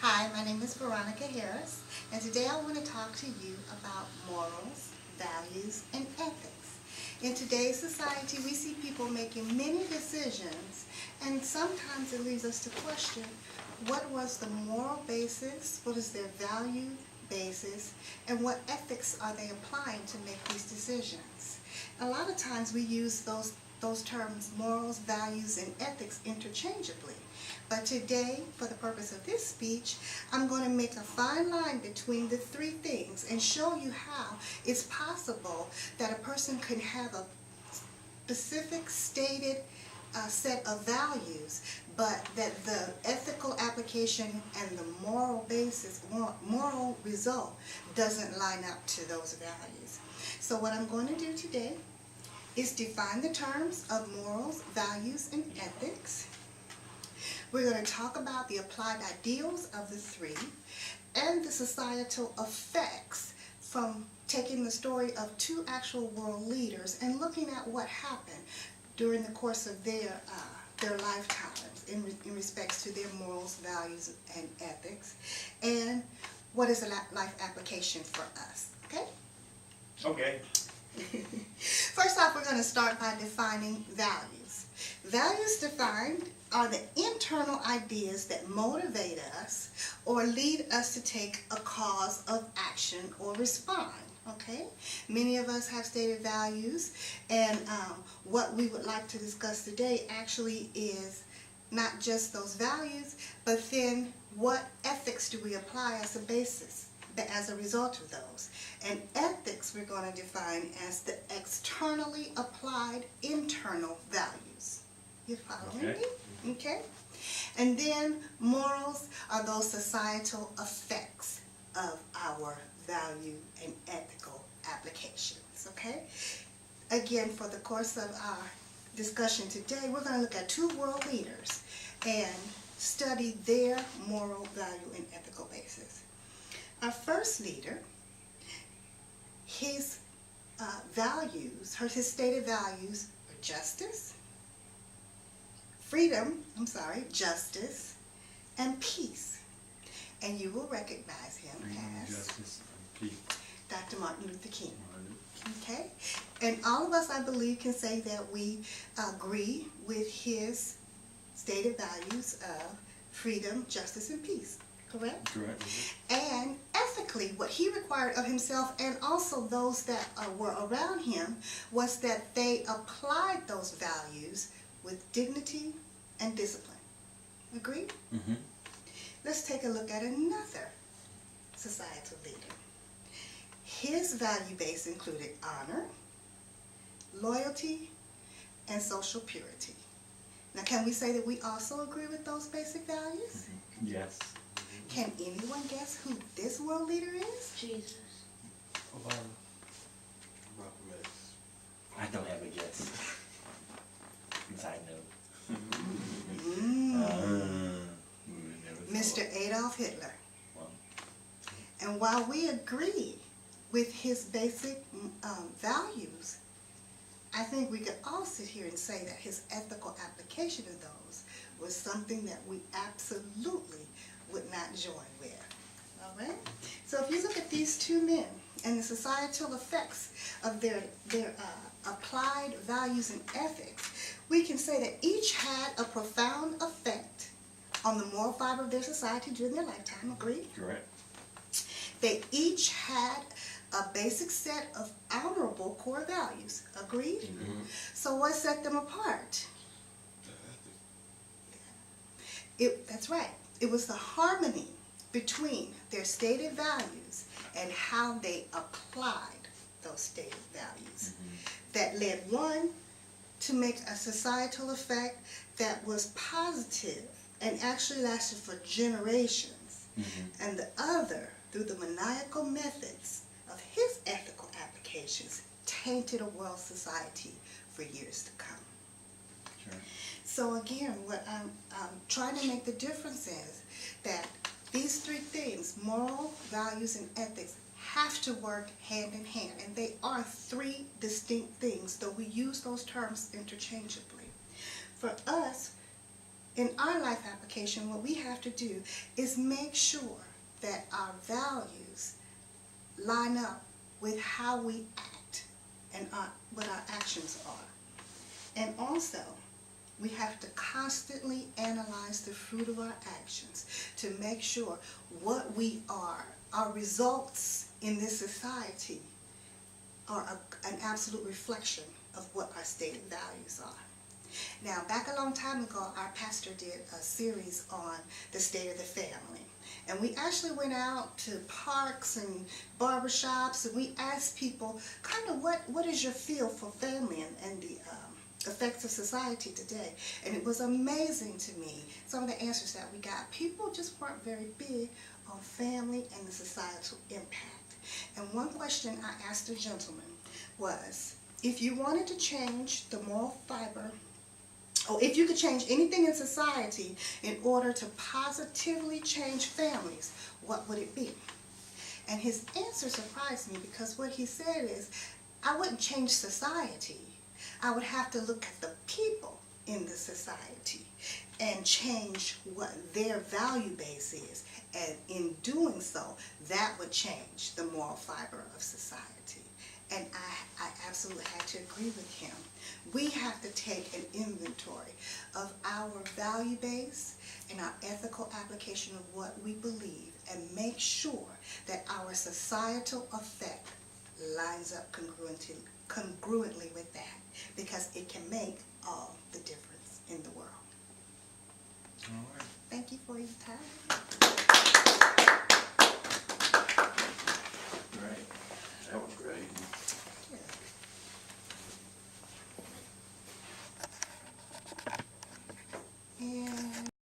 Hi, my name is Veronica Harris, and today I want to talk to you about morals, values, and ethics. In today's society, we see people making many decisions, and sometimes it leads us to question, what was the moral basis, what is their value basis, and what ethics are they applying to make these decisions? A lot of times we use those terms, morals, values, and ethics, interchangeably. But today, for the purpose of this speech, I'm going to make a fine line between the three things and show you how it's possible that a person can have a specific stated set of values, but that the ethical application and the moral basis, moral result, doesn't line up to those values. So what I'm going to do today is define the terms of morals, values, and ethics. We're going to talk about the applied ideals of the three and the societal effects from taking the story of two actual world leaders and looking at what happened during the course of their lifetimes in respects to their morals, values, and ethics, and what is a life application for us. Okay? Okay. First off, we're going to start by defining values. Values defined are the internal ideas that motivate us or lead us to take a cause of action or respond. Okay? Many of us have stated values, and what we would like to discuss today actually is not just those values, but then what ethics do we apply as a basis, as a result of those. And ethics we're going to define as the externally applied internal values. You following me? Okay? And then morals are those societal effects of our value and ethical applications. Okay? Again, for the course of our discussion today, we're going to look at two world leaders and study their moral, value, and ethical basis. Our first leader, his stated values are justice, justice, and peace. And you will recognize him as Justice and peace. Dr. Martin Luther King. Okay? And all of us, I believe, can say that we agree with his stated values of freedom, justice, and peace. Correct? Correct. And ethically, what he required of himself and also those that were around him was that they applied those values with dignity and discipline. Agree? Mm-hmm. Let's take a look at another societal leader. His value base included honor, loyalty, and social purity. Now, can we say that we also agree with those basic values? Mm-hmm. Yes. Can anyone guess who this world leader is? Jesus. I don't have a guess. Because I know. Mr. Adolf Hitler. Well. And while we agree with his basic values, I think we could all sit here and say that his ethical application of those was something that we absolutely would not join with. All right? So if you look at these two men and the societal effects of their applied values and ethics, we can say that each had a profound effect on the moral fiber of their society during their lifetime. Agree? Correct. They each had a basic set of honorable core values. Agreed? Mm-hmm. So what set them apart? That's right. It was the harmony between their stated values and how they applied those stated values that led one to make a societal effect that was positive and actually lasted for generations, and the other, through the maniacal methods of his ethical applications, tainted a world society for years to come. Sure. So again, what I'm trying to make the difference is that these three things, moral, values, and ethics, have to work hand in hand. And they are three distinct things, though we use those terms interchangeably. For us, in our life application, what we have to do is make sure that our values line up with how we act and what our actions are. And also, we have to constantly analyze the fruit of our actions to make sure what we are, our results in this society, are an absolute reflection of what our stated values are. Now, back a long time ago, our pastor did a series on the state of the family. And we actually went out to parks and barbershops, and we asked people kind of what is your feel for family and the effects of society today. And it was amazing to me, some of the answers that we got. People just weren't very big on family and the societal impact. And one question I asked a gentleman was, if you wanted to change the moral fiber, or if you could change anything in society in order to positively change families, what would it be? And his answer surprised me, because what he said is, I wouldn't change society. I would have to look at the people in the society and change what their value base is. And in doing so, that would change the moral fiber of society. And I absolutely had to agree with him. We have to take an inventory of our value base and our ethical application of what we believe, and make sure that our societal effect lines up congruently with that, because it can make all the difference in the world. All right. Thank you for your time.